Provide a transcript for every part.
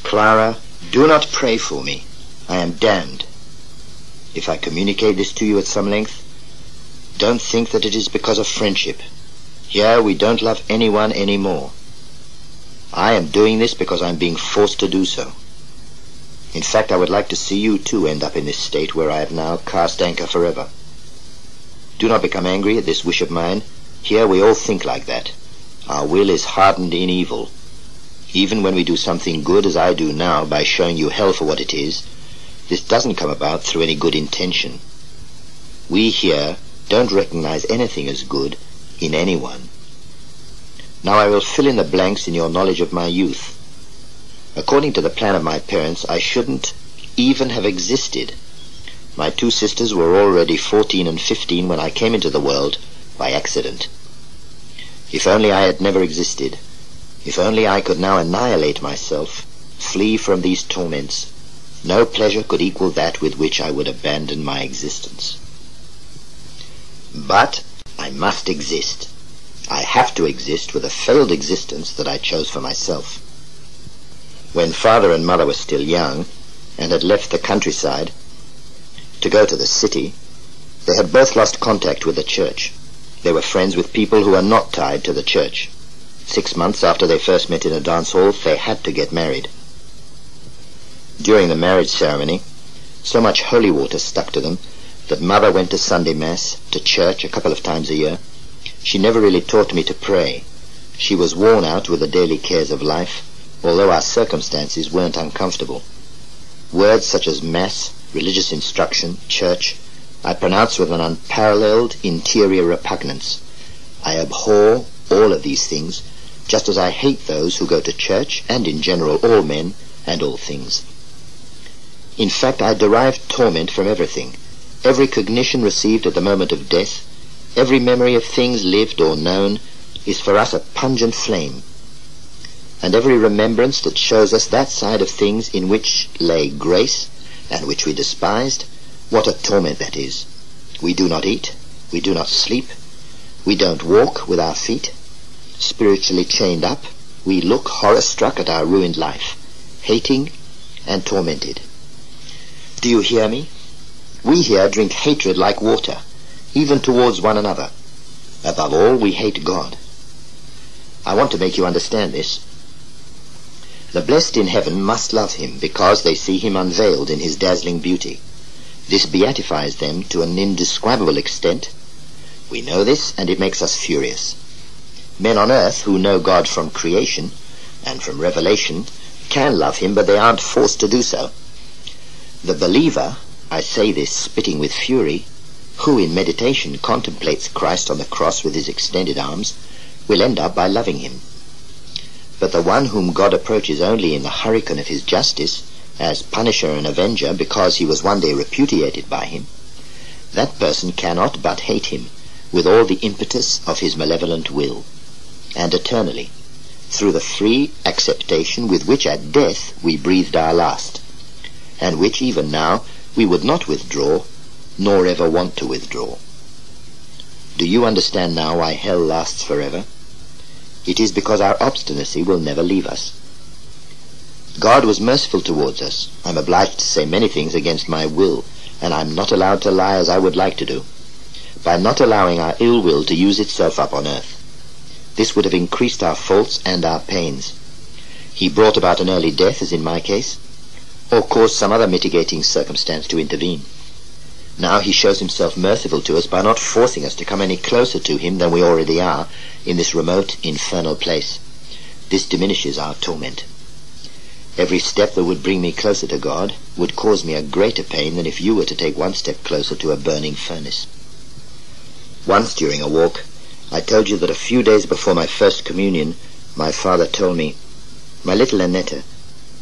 Clara, do not pray for me. I am damned. If I communicate this to you at some length, don't think that it is because of friendship. Here we don't love anyone anymore. I am doing this because I'm being forced to do so. In fact, I would like to see you too end up in this state where I have now cast anchor forever. Do not become angry at this wish of mine. Here we all think like that. Our will is hardened in evil. Even when we do something good, as I do now, by showing you hell for what it is, this doesn't come about through any good intention. We here don't recognize anything as good in anyone. Now I will fill in the blanks in your knowledge of my youth. According to the plan of my parents, I shouldn't even have existed. My two sisters were already 14 and 15 when I came into the world by accident. If only I had never existed. If only I could now annihilate myself, flee from these torments. No pleasure could equal that with which I would abandon my existence. But I must exist. I have to exist with a failed existence that I chose for myself. When father and mother were still young and had left the countryside to go to the city, they had both lost contact with the church. They were friends with people who were not tied to the church. 6 months after they first met in a dance hall, they had to get married. During the marriage ceremony, so much holy water stuck to them that mother went to Sunday Mass, to church a couple of times a year. She never really taught me to pray. She was worn out with the daily cares of life, although our circumstances weren't uncomfortable. Words such as Mass, religious instruction, church, I pronounce with an unparalleled interior repugnance. I abhor all of these things, just as I hate those who go to church, and in general all men and all things. In fact, I derive torment from everything. Every cognition received at the moment of death, every memory of things lived or known, is for us a pungent flame. And every remembrance that shows us that side of things in which lay grace, and which we despised, what a torment that is. We do not eat, we do not sleep, we don't walk with our feet. Spiritually chained up, we look horror-struck at our ruined life, hating and tormented. Do you hear me? We here drink hatred like water, even towards one another. Above all, we hate God. I want to make you understand this. The blessed in heaven must love him because they see him unveiled in his dazzling beauty. This beatifies them to an indescribable extent. We know this, and it makes us furious. Men on earth who know God from creation and from revelation can love him, but they aren't forced to do so. The believer, I say this spitting with fury, who in meditation contemplates Christ on the cross with his extended arms, will end up by loving him. But the one whom God approaches only in the hurricane of his justice, as punisher and avenger because he was one day repudiated by him, that person cannot but hate him with all the impetus of his malevolent will, and eternally, through the free acceptation with which at death we breathed our last, and which even now we would not withdraw, nor ever want to withdraw. Do you understand now why hell lasts forever? It is because our obstinacy will never leave us. God was merciful towards us. I'm obliged to say many things against my will, and I'm not allowed to lie as I would like to do, by not allowing our ill will to use itself up on earth. This would have increased our faults and our pains. He brought about an early death, as in my case, or caused some other mitigating circumstance to intervene. Now he shows himself merciful to us by not forcing us to come any closer to him than we already are in this remote, infernal place. This diminishes our torment. Every step that would bring me closer to God would cause me a greater pain than if you were to take one step closer to a burning furnace. Once during a walk, I told you that a few days before my first communion, my father told me, "My little Annetta,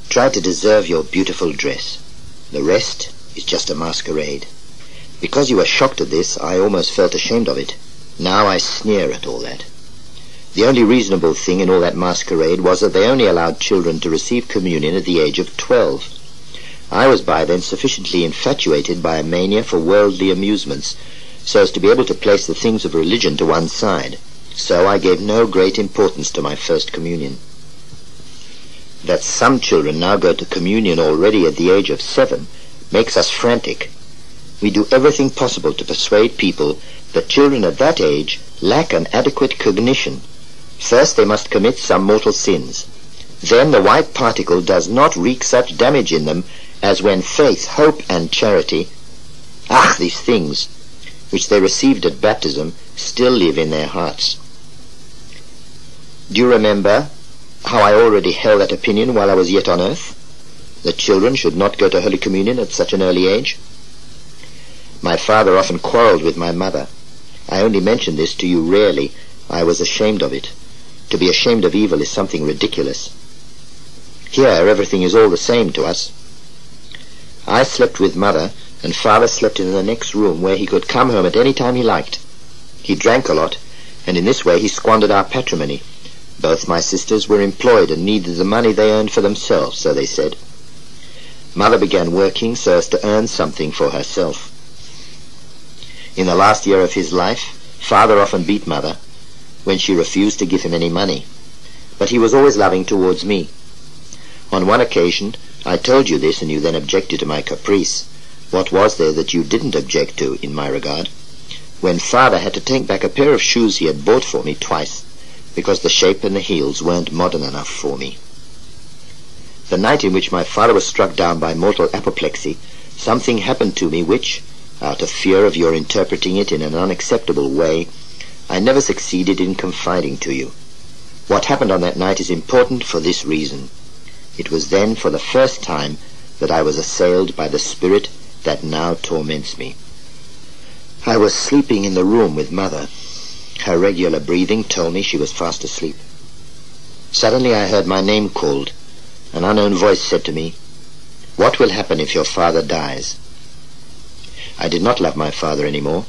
try to deserve your beautiful dress. The rest is just a masquerade." Because you were shocked at this, I almost felt ashamed of it. Now I sneer at all that. The only reasonable thing in all that masquerade was that they only allowed children to receive communion at the age of 12. I was by then sufficiently infatuated by a mania for worldly amusements so as to be able to place the things of religion to one side. So I gave no great importance to my first communion. That some children now go to communion already at the age of 7 makes us frantic. We do everything possible to persuade people that children at that age lack an adequate cognition. First, they must commit some mortal sins. Then the white particle does not wreak such damage in them as when faith, hope, and charity, these things, which they received at baptism, still live in their hearts. Do you remember how I already held that opinion while I was yet on earth? That children should not go to Holy Communion at such an early age? My father often quarreled with my mother. I only mention this to you rarely. I was ashamed of it. To be ashamed of evil is something ridiculous. Here everything is all the same to us. I slept with mother, and father slept in the next room where he could come home at any time he liked. He drank a lot, and in this way he squandered our patrimony. Both my sisters were employed and needed the money they earned for themselves, so they said. Mother began working so as to earn something for herself. In the last year of his life, father often beat mother when she refused to give him any money, but he was always loving towards me. On one occasion, I told you this and you then objected to my caprice. What was there that you didn't object to in my regard? When father had to take back a pair of shoes he had bought for me twice, because the shape and the heels weren't modern enough for me. The night in which my father was struck down by mortal apoplexy, something happened to me which, out of fear of your interpreting it in an unacceptable way, I never succeeded in confiding to you. What happened on that night is important for this reason. It was then, for the first time, that I was assailed by the spirit that now torments me. I was sleeping in the room with mother. Her regular breathing told me she was fast asleep. Suddenly I heard my name called. An unknown voice said to me, "What will happen if your father dies?" I did not love my father anymore,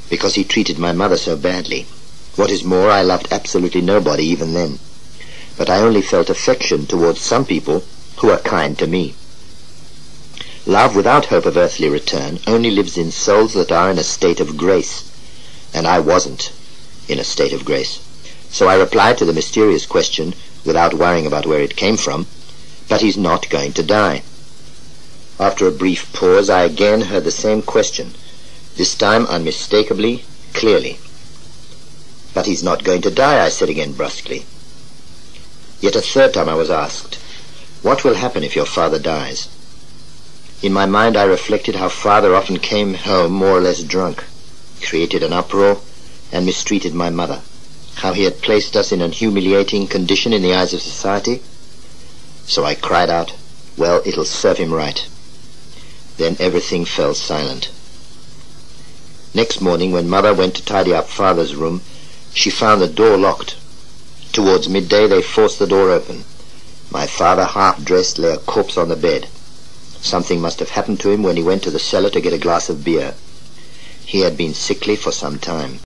because he treated my mother so badly. What is more, I loved absolutely nobody even then. But I only felt affection towards some people who are kind to me. Love without hope of earthly return only lives in souls that are in a state of grace, and I wasn't in a state of grace. So I replied to the mysterious question, without worrying about where it came from, "But he's not going to die." After a brief pause, I again heard the same question, this time unmistakably, clearly. "But he's not going to die," I said again brusquely. Yet a third time I was asked, "What will happen if your father dies?" In my mind I reflected how father often came home more or less drunk, created an uproar, and mistreated my mother, how he had placed us in an humiliating condition in the eyes of society. So I cried out, "Well, it'll serve him right." Then everything fell silent. Next morning, when mother went to tidy up father's room, she found the door locked. Towards midday they forced the door open. My father, half-dressed, lay a corpse on the bed. Something must have happened to him when he went to the cellar to get a glass of beer. He had been sickly for some time.